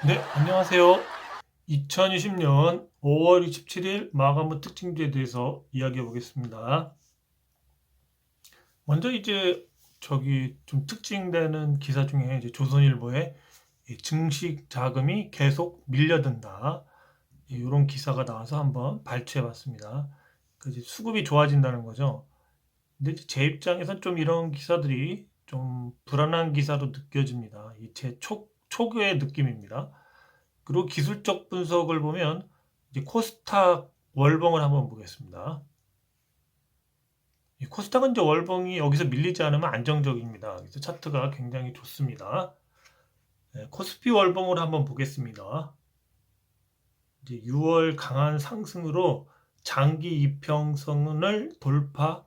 네, 안녕하세요. 2020년 5월 27일 마감후 특징주에 대해서 이야기해 보겠습니다. 먼저 이제 좀 특징되는 기사 중에 이제 조선일보에 이 증식 자금이 계속 밀려든다. 이런 기사가 나와서 한번 발췌해 봤습니다. 그 이제 수급이 좋아진다는 거죠. 근데 이제 제 입장에선 좀 이런 기사들이 좀 불안한 기사로 느껴집니다. 이 제 초기의 느낌입니다. 그리고 기술적 분석을 보면 이제 코스닥 월봉을 한번 보겠습니다. 이 코스닥은 이제 월봉이 여기서 밀리지 않으면 안정적입니다. 그래서 차트가 굉장히 좋습니다. 네, 코스피 월봉을 한번 보겠습니다. 이제 6월 강한 상승으로 장기 이평선을 돌파하나,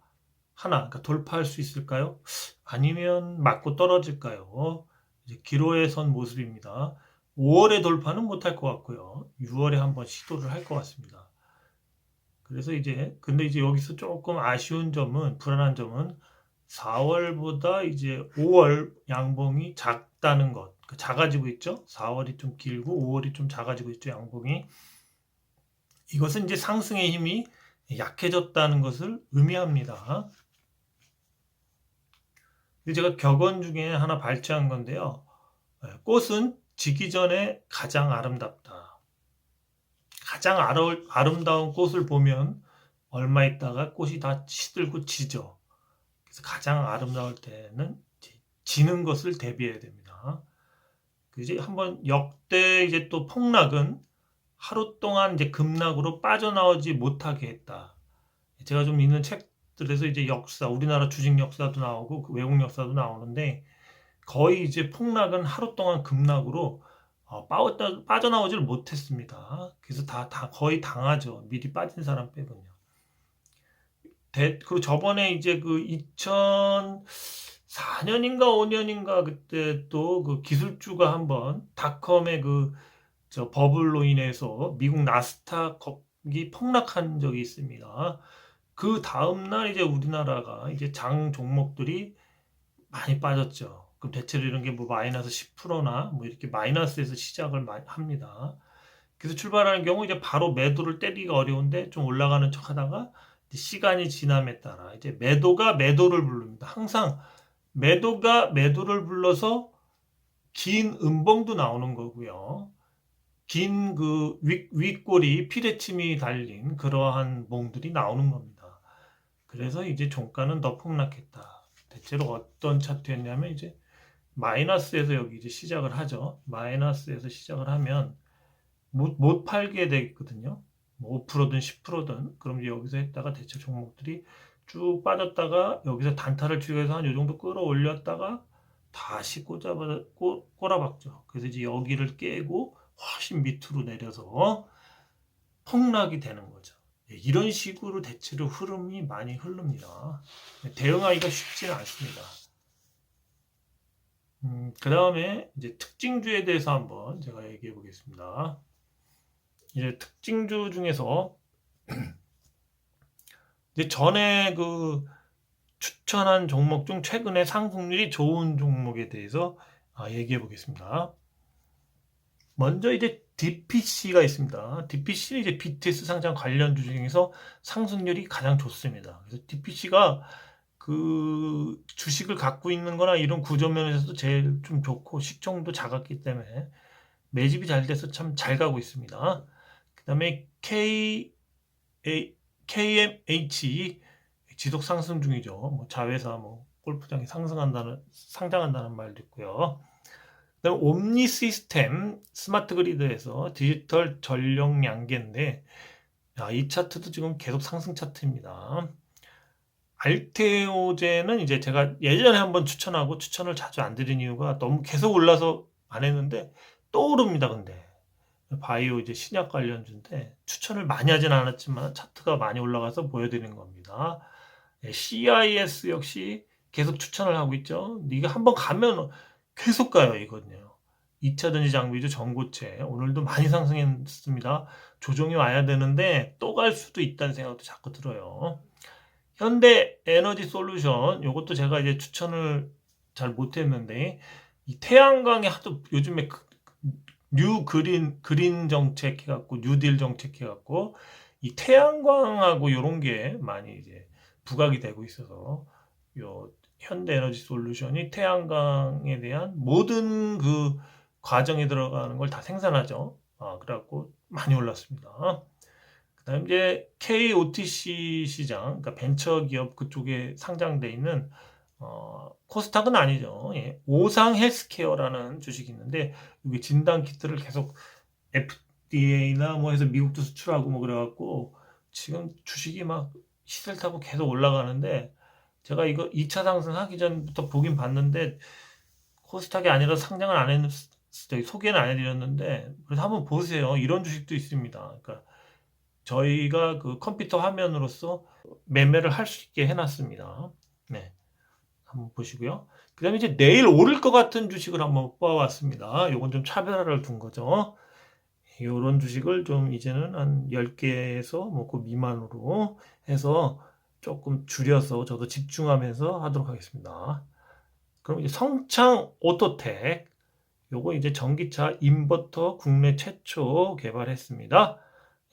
그러니까 돌파할 수 있을까요? 아니면 맞고 떨어질까요? 이제 기로에 선 모습입니다. 5월에 돌파는 못할 것 같고요. 6월에 한번 시도를 할 것 같습니다. 그래서 근데 이제 여기서 조금 아쉬운 점은, 불안한 점은 4월보다 이제 5월 양봉이 작다는 것. 그러니까 작아지고 있죠. 4월이 좀 길고 5월이 좀 작아지고 있죠. 양봉이. 이것은 이제 상승의 힘이 약해졌다는 것을 의미합니다. 제가 격언 중에 하나 발췌한 건데요. 꽃은 지기 전에 가장 아름답다. 가장 아름다운 꽃을 보면 얼마 있다가 꽃이 다 시들고 지죠. 그래서 가장 아름다울 때는 지는 것을 대비해야 됩니다. 이제 한번 역대 이제 또 폭락은 하루 동안 이제 급락으로 빠져나오지 못하게 했다. 제가 좀 읽는 책들에서 이제 역사, 우리나라 주식 역사도 나오고 그 외국 역사도 나오는데 거의 이제 폭락은 하루 동안 급락으로 빠져나오지를 못했습니다. 그래서 다 거의 당하죠. 미리 빠진 사람 빼고요. 그리고 저번에 이제 그 2004년인가 5년인가 그때 또 그 기술주가 한번 닷컴의 저 버블로 인해서 미국 나스닥이 폭락한 적이 있습니다. 그 다음날 이제 우리나라가 이제 장 종목들이 많이 빠졌죠. 그럼 대체로 이런 게 뭐 마이너스 10%나 뭐 이렇게 마이너스에서 시작을 많이 합니다. 그래서 출발하는 경우 이제 바로 매도를 때리기가 어려운데 좀 올라가는 척 하다가 시간이 지남에 따라 이제 매도가 매도를 부릅니다. 항상 매도가 매도를 불러서 긴 음봉도 나오는 거고요. 긴 그 윗골이 피레침이 달린 그러한 몽들이 나오는 겁니다. 그래서 이제 종가는 더 폭락했다. 대체로 어떤 차트였냐면 이제 마이너스에서 여기 이제 시작을 하죠. 마이너스에서 시작을 하면 못 팔게 되거든요. 뭐 5%든 10%든 그럼 이제 여기서 했다가 대체 종목들이 쭉 빠졌다가 여기서 단타를 치고 해서 한 요 정도 끌어올렸다가 다시 꼬라박죠. 그래서 이제 여기를 깨고 훨씬 밑으로 내려서 폭락이 되는 거죠. 이런 식으로 대체로 흐름이 많이 흐릅니다. 대응하기가 쉽지는 않습니다. 그 다음에 이제 특징주에 대해서 한번 제가 얘기해 보겠습니다. 이제 특징주 중에서 이제 전에 추천한 종목 중 최근에 상승률이 좋은 종목에 대해서 얘기해 보겠습니다. 먼저 이제 DPC가 있습니다. DPC는 이제 BTS 상장 관련주 중에서 상승률이 가장 좋습니다. 그래서 DPC가 그 주식을 갖고 있는 거나 이런 구조 면에서도 제일 좀 좋고 시총도 작았기 때문에 매집이 잘 돼서 참 잘 가고 있습니다. 그다음에 KMH 지속 상승 중이죠. 뭐 자회사 뭐 골프장이 상장한다는 말도 있고요. 그다음 옴니 시스템 스마트 그리드에서 디지털 전력 양계인데 이 차트도 지금 계속 상승 차트입니다. 알테오제는 이제 제가 예전에 한번 추천하고 추천을 자주 안 드린 이유가 너무 계속 올라서 안 했는데 또 오릅니다. 근데 바이오 이제 신약 관련주인데 추천을 많이 하진 않았지만 차트가 많이 올라가서 보여드리는 겁니다. CIS 역시 계속 추천을 하고 있죠. 이게 한번 가면 계속 가요, 이거는요. 2차 전지 장비주 전고체 오늘도 많이 상승했습니다. 조정이 와야 되는데 또 갈 수도 있다는 생각도 자꾸 들어요. 현대 에너지 솔루션 요것도 제가 이제 추천을 잘 못했는데 이 태양광이 하도 요즘에 뉴 그린 정책 해갖고 뉴딜 정책 해갖고 이 태양광하고 요런 게 많이 이제 부각이 되고 있어서 요 현대에너지 솔루션이 태양광에 대한 모든 그 과정에 들어가는 걸 다 생산하죠. 그래갖고 많이 올랐습니다. 그다음 이제 KOTC 시장, 그러니까 벤처기업 그쪽에 상장돼 있는 코스닥은 아니죠. 예. 오상 헬스케어라는 주식이 있는데 여기 진단 키트를 계속 FDA나 뭐 해서 미국도 수출하고 뭐 그래갖고 지금 주식이 막 시세를 타고 계속 올라가는데 제가 이거 2차 상승하기 전부터 보긴 봤는데 코스닥이 아니라 상장을 안 했, 소개는 안 해드렸는데 그래서 한번 보세요. 이런 주식도 있습니다. 그러니까 저희가 그 컴퓨터 화면으로서 매매를 할 수 있게 해놨습니다. 네. 한번 보시고요. 그 다음에 이제 내일 오를 것 같은 주식을 한번 뽑아왔습니다. 요건 좀 차별화를 둔 거죠. 요런 주식을 좀 이제는 한 10개에서 뭐 그 미만으로 해서 조금 줄여서 저도 집중하면서 하도록 하겠습니다. 그럼 이제 성창 오토텍. 요거 이제 전기차 인버터 국내 최초 개발했습니다.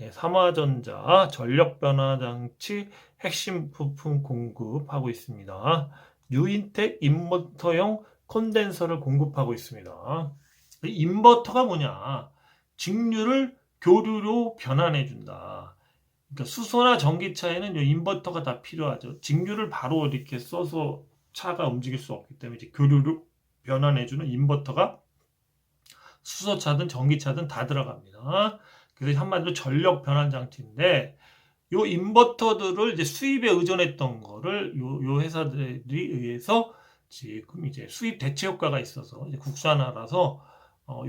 예, 삼화전자 전력 변화 장치 핵심 부품 공급하고 있습니다. 뉴인텍 인버터용 콘덴서를 공급하고 있습니다. 인버터가 뭐냐? 직류를 교류로 변환해 준다. 그러니까 수소나 전기차에는 인버터가 다 필요하죠. 직류를 바로 이렇게 써서 차가 움직일 수 없기 때문에 이제 교류로 변환해 주는 인버터가 수소차든 전기차든 다 들어갑니다. 그래서 한마디로 전력 변환 장치인데 요 인버터들을 이제 수입에 의존했던 거를 요 회사들이 의해서 지금 이제 수입 대체 효과가 있어서 이제 국산화라서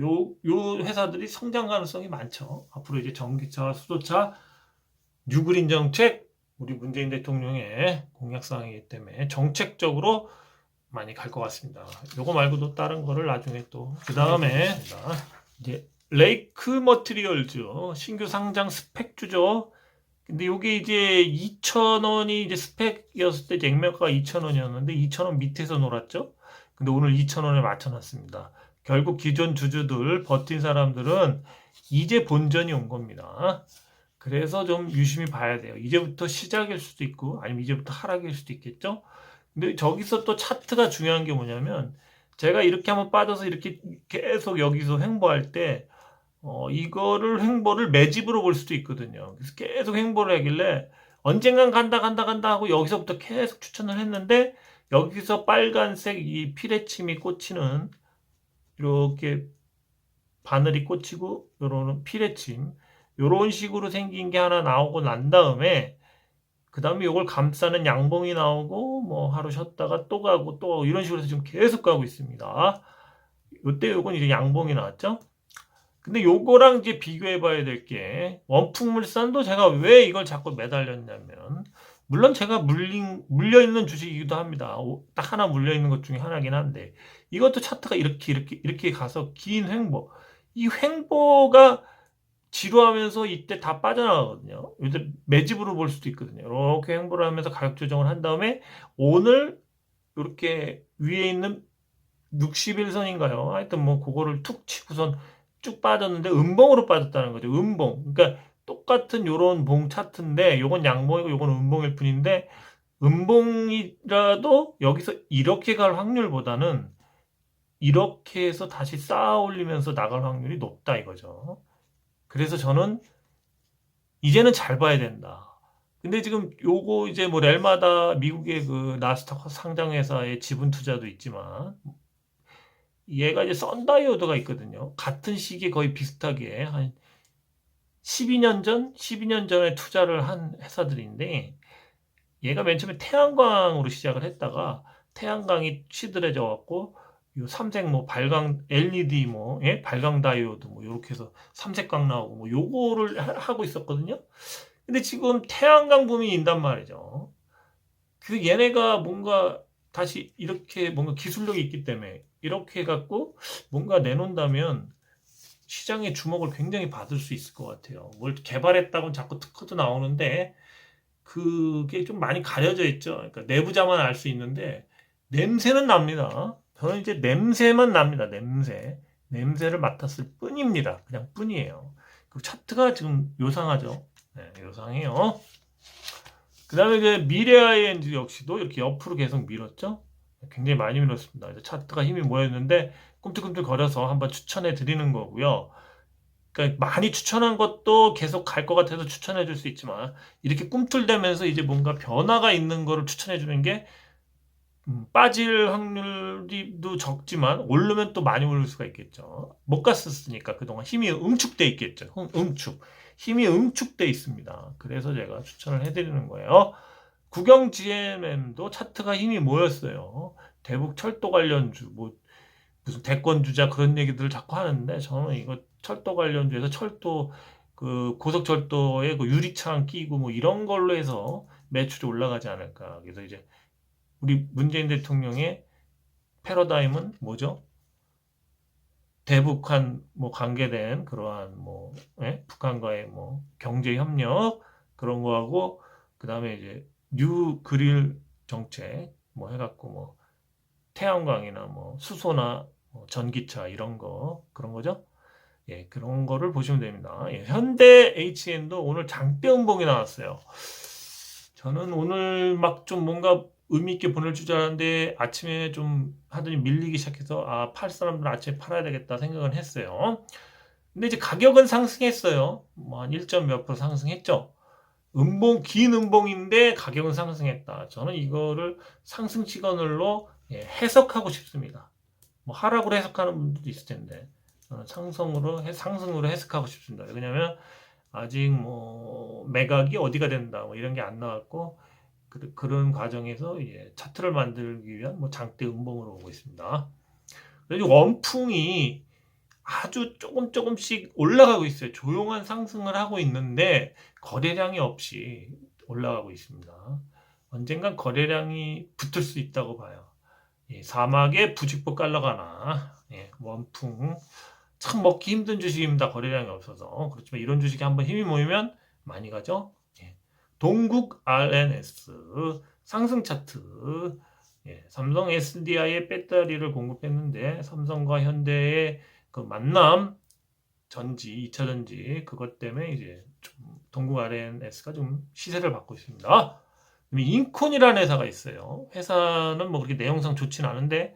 요 회사들이 성장 가능성이 많죠. 앞으로 이제 전기차와 수소차 뉴그린 정책 우리 문재인 대통령의 공약사항이기 때문에 정책적으로 많이 갈 것 같습니다. 요거 말고도 다른 거를 나중에 또 그 다음에 이제 레이크 머티리얼즈 신규 상장 스펙주죠. 근데 요게 이제 2,000원이 이제 스펙이었을 때 이제 액면가가 2,000원이었는데 2,000원 밑에서 놀았죠. 근데 오늘 2,000원에 맞춰놨습니다. 결국 기존 주주들 버틴 사람들은 이제 본전이 온 겁니다. 그래서 좀 유심히 봐야 돼요. 이제부터 시작일 수도 있고 아니면 이제부터 하락일 수도 있겠죠. 근데 저기서 또 차트가 중요한 게 뭐냐면 제가 이렇게 한번 빠져서 이렇게 계속 여기서 횡보할 때 이거를 횡보를 매집으로 볼 수도 있거든요. 그래서 계속 횡보를 하길래 언젠간 간다 하고 여기서부터 계속 추천을 했는데 여기서 빨간색 이 피레침이 꽂히는 이렇게 바늘이 꽂히고 요런 피레침 요런 식으로 생긴 게 하나 나오고 난 다음에 그 다음에 이걸 감싸는 양봉이 나오고 뭐 하루 쉬었다가 또 가고 또 가고 이런 식으로 해서 지금 계속 가고 있습니다. 요때 요건 이제 양봉이 나왔죠. 근데 요거랑 이제 비교해 봐야 될 게 원풍물산도 제가 왜 이걸 자꾸 매달렸냐면 물론 제가 물려있는 주식이기도 합니다. 딱 하나 물려있는 것 중에 하나긴 한데 이것도 차트가 이렇게 가서 긴 횡보 이 횡보가 지루하면서 이때 다 빠져나가거든요. 요새 매집으로 볼 수도 있거든요. 이렇게 횡보를 하면서 가격 조정을 한 다음에 오늘 이렇게 위에 있는 60일선인가요? 하여튼 뭐 그거를 툭 치고선 쭉 빠졌는데 음봉으로 빠졌다는 거죠. 음봉. 그러니까 똑같은 요런 봉 차트인데 요건 양봉이고 요건 음봉일 뿐인데 음봉이라도 여기서 이렇게 갈 확률보다는 이렇게 해서 다시 쌓아 올리면서 나갈 확률이 높다 이거죠. 그래서 저는 이제는 잘 봐야 된다. 근데 지금 요거 이제 뭐 렐마다 미국의 그 나스닥 상장회사의 지분 투자도 있지만 얘가 이제 썬다이오드가 있거든요. 같은 시기에 거의 비슷하게 한 12년 전에 투자를 한 회사들인데 얘가 맨 처음에 태양광으로 시작을 했다가 태양광이 시들해져 갖고 요 삼색 뭐 발광 LED 뭐 예? 발광 다이오드 뭐 요렇게 해서 삼색광 나오고 뭐 요거를 하고 있었거든요. 근데 지금 태양광 붐이 인단 말이죠. 그 얘네가 뭔가 다시 이렇게 뭔가 기술력이 있기 때문에 이렇게 해갖고 뭔가 내놓는다면 시장의 주목을 굉장히 받을 수 있을 것 같아요. 뭘 개발했다고 자꾸 특허도 나오는데 그게 좀 많이 가려져 있죠. 그러니까 내부자만 알 수 있는데 냄새는 납니다. 저는 이제 냄새만 납니다. 냄새. 냄새를 맡았을 뿐입니다. 그냥 뿐이에요. 그 차트가 지금 요상하죠. 네, 요상해요. 그 다음에 이제 미래ING 역시도 이렇게 옆으로 계속 밀었죠. 굉장히 많이 밀었습니다. 이제 차트가 힘이 모였는데 꿈틀꿈틀 거려서 한번 추천해 드리는 거고요. 그러니까 많이 추천한 것도 계속 갈 것 같아서 추천해 줄 수 있지만 이렇게 꿈틀대면서 이제 뭔가 변화가 있는 거를 추천해 주는 게 빠질 확률도 적지만 오르면 또 많이 오를 수가 있겠죠. 못 갔었으니까 그동안 힘이 응축돼 있겠죠. 힘이 응축돼 있습니다. 그래서 제가 추천을 해드리는 거예요. 국영 GMM도 차트가 힘이 모였어요. 대북 철도 관련주, 뭐 무슨 대권 주자 그런 얘기들을 자꾸 하는데 저는 이거 철도 관련주에서 철도 그 고속철도에 그 유리창 끼고 뭐 이런 걸로 해서 매출이 올라가지 않을까. 그래서 이제 우리 문재인 대통령의 패러다임은 뭐죠? 대북한 뭐 관계된 그러한 뭐 북한과의 뭐 경제 협력 그런 거하고 그다음에 이제 뉴 그릴 정책 뭐 해갖고 뭐 태양광이나 뭐 수소나 뭐 전기차 이런 거 그런 거죠. 예, 그런 거를 보시면 됩니다. 예, 현대 HN도 오늘 장대 음봉이 나왔어요. 저는 오늘 막 좀 뭔가 의미 있게 보낼 줄 알았는데 아침에 좀 하더니 밀리기 시작해서 팔 사람들은 아침에 팔아야 되겠다 생각은 했어요. 근데 이제 가격은 상승했어요. 뭐 한 1점 몇 프로 상승했죠. 긴 음봉인데 가격은 상승했다. 저는 이거를 상승 시그널로 해석하고 싶습니다. 뭐 하락으로 해석하는 분들도 있을 텐데 저는 상승으로 해석하고 싶습니다. 왜냐하면 아직 뭐 매각이 어디가 된다 뭐 이런 게 안 나왔고 그런 과정에서 차트를 만들기 위한 뭐 장대 음봉으로 오고 있습니다. 그리고 원풍이 아주 조금씩 올라가고 있어요. 조용한 상승을 하고 있는데 거래량이 없이 올라가고 있습니다. 언젠간 거래량이 붙을 수 있다고 봐요. 사막에 부직포 깔러가나 원풍 참 먹기 힘든 주식입니다. 거래량이 없어서. 그렇지만 이런 주식이 한번 힘이 모이면 많이 가죠. 동국 RNS 상승 차트 삼성 SDI에 배터리를 공급했는데 삼성과 현대의 그 만남 전지 2차 전지 그것 때문에 이제 좀 동국 RNS가 좀 시세를 받고 있습니다. 인콘이라는 회사가 있어요. 회사는 뭐 그렇게 내용상 좋진 않은데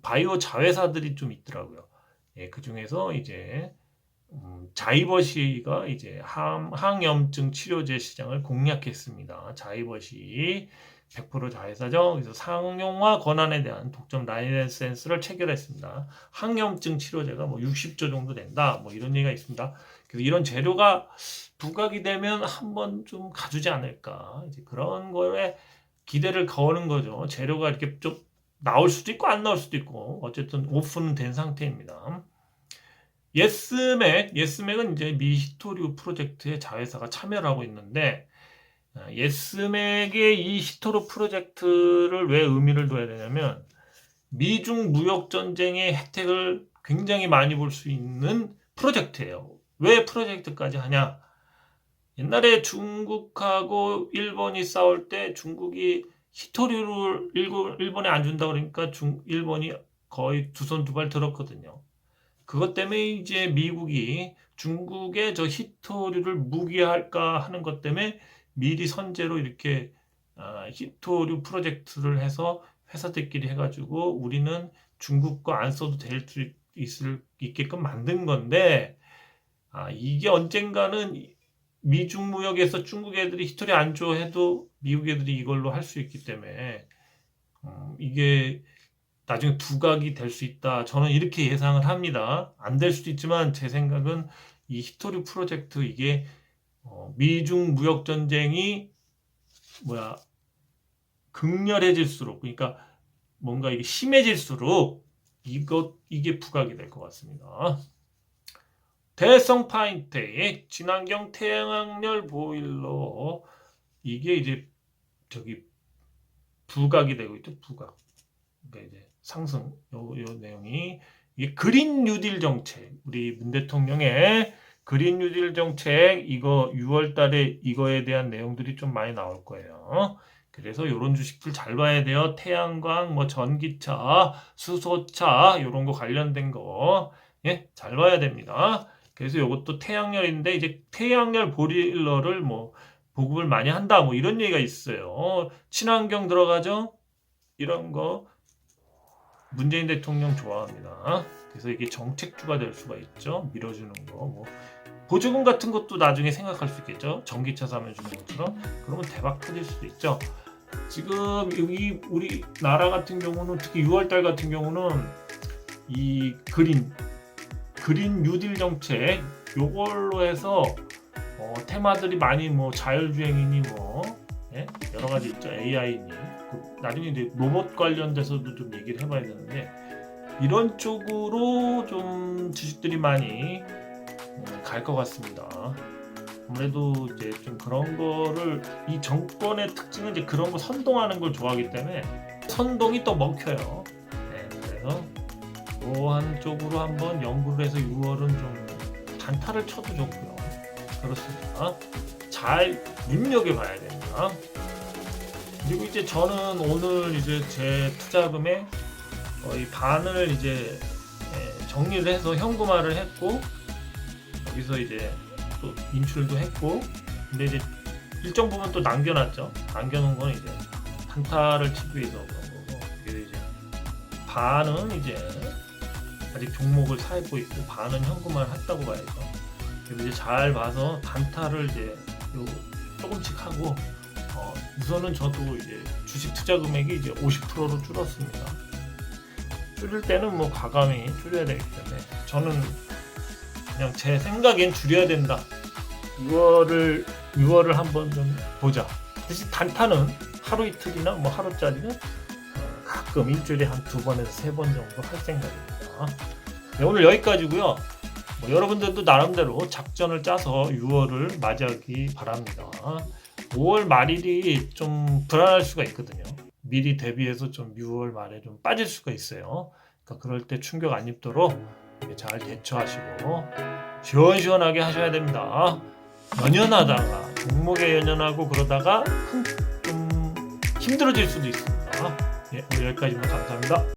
바이오 자회사들이 좀 있더라고요. 그 중에서 이제 자이버시가 이제 항염증 치료제 시장을 공략했습니다. 자이버시 100% 자회사죠. 그래서 상용화 권한에 대한 독점 라이센스를 체결했습니다. 항염증 치료제가 뭐 60조 정도 된다. 뭐 이런 얘기가 있습니다. 그래서 이런 재료가 부각이 되면 한번 좀 가주지 않을까. 이제 그런 거에 기대를 거는 거죠. 재료가 이렇게 좀 나올 수도 있고 안 나올 수도 있고 어쨌든 오픈은 된 상태입니다. 예스맥은 이제 미 히토류 프로젝트에 자회사가 참여를 하고 있는데 예스맥의 이 히토류 프로젝트를 왜 의미를 둬야 되냐면 미중 무역 전쟁의 혜택을 굉장히 많이 볼 수 있는 프로젝트예요. 왜 프로젝트까지 하냐? 옛날에 중국하고 일본이 싸울 때 중국이 히토류를 일본에 안 준다 그러니까 일본이 거의 두 손 두 발 들었거든요. 그것 때문에 이제 미국이 중국의 저 히토류를 무기할까 하는 것 때문에 미리 선제로 이렇게 히토류 프로젝트를 해서 회사들끼리 해가지고 우리는 중국 거 안 써도 될 수 있게끔 만든 건데 이게 언젠가는 미중 무역에서 중국 애들이 히토리 안 줘 해도 미국 애들이 이걸로 할 수 있기 때문에 이게 나중에 두각이 될 수 있다. 저는 이렇게 예상을 합니다. 안 될 수도 있지만 제 생각은 이 히토리 프로젝트 이게 미중 무역 전쟁이 극렬해질수록 그러니까 뭔가 이게 심해질수록 이게 부각이 될 것 같습니다. 대성 파인텍 친환경 태양열 보일러 이게 이제 부각이 되고 있죠. 부각. 그러니까 이제 상승 요 내용이 이게 그린 뉴딜 정책 우리 문 대통령의 그린 뉴딜 정책 이거 6월 달에 이거에 대한 내용들이 좀 많이 나올 거예요. 그래서 이런 주식들 잘 봐야 돼요. 태양광, 뭐 전기차, 수소차 이런 거 관련된 거 예, 잘 봐야 됩니다. 그래서 이것도 태양열인데 이제 태양열 보일러를 뭐 보급을 많이 한다 뭐 이런 얘기가 있어요. 친환경 들어가죠? 이런 거 문재인 대통령 좋아합니다. 그래서 이게 정책주가 될 수가 있죠. 밀어주는 거 뭐 보조금 같은 것도 나중에 생각할 수 있겠죠. 전기차 사면 주는 것처럼. 그러면 대박 터질 수도 있죠. 지금 여기 우리나라 같은 경우는 특히 6월달 같은 경우는 이 그린 뉴딜 정책 요걸로 해서 테마들이 많이 뭐 자율주행이니 뭐 예? 여러 가지 있죠. AI니 나중에 이제 로봇 관련돼서도 좀 얘기를 해봐야 되는데 이런 쪽으로 좀 주식들이 많이 갈 것 같습니다. 아무래도 이제 좀 그런 거를 이 정권의 특징은 이제 그런 거 선동하는 걸 좋아하기 때문에 선동이 또 먹혀요. 네, 그래서 그 한쪽으로 한번 연구를 해서 6월은 좀 단타를 쳐도 좋고요. 그렇습니다. 잘 눈여겨봐야 됩니다. 그리고 이제 저는 오늘 이제 제 투자금의 거의 반을 이제 정리를 해서 현금화를 했고 여기서 이제 또 인출도 했고 근데 이제 일정 부분 또 남겨놨죠. 남겨놓은 건 이제 단타를 치기 위해서 그런 거고 그래서 이제 반은 이제 아직 종목을 사입고 있고 반은 현금화를 했다고 봐야죠. 그래서 이제 잘 봐서 단타를 이제 조금씩 하고 우선은 저도 이제 주식 투자 금액이 이제 50%로 줄었습니다. 줄일 때는 뭐 과감히 줄여야 되기 때문에 저는 그냥 제 생각엔 줄여야 된다. 6월을 한번 좀 보자. 대신 단타는 하루 이틀이나 뭐 하루짜리는 가끔 일주일에 한 2번에서 3번 정도 할 생각입니다. 네, 오늘 여기까지고요. 뭐 여러분들도 나름대로 작전을 짜서 6월을 맞이하기 바랍니다. 5월 말일이 좀 불안할 수가 있거든요. 미리 대비해서 좀 6월 말에 좀 빠질 수가 있어요. 그러니까 그럴 때 충격 안 입도록 잘 대처하시고 시원시원하게 하셔야 됩니다. 연연하다가 종목에 연연하고 그러다가 좀 힘들어질 수도 있습니다. 예, 오늘 여기까지만 감사합니다.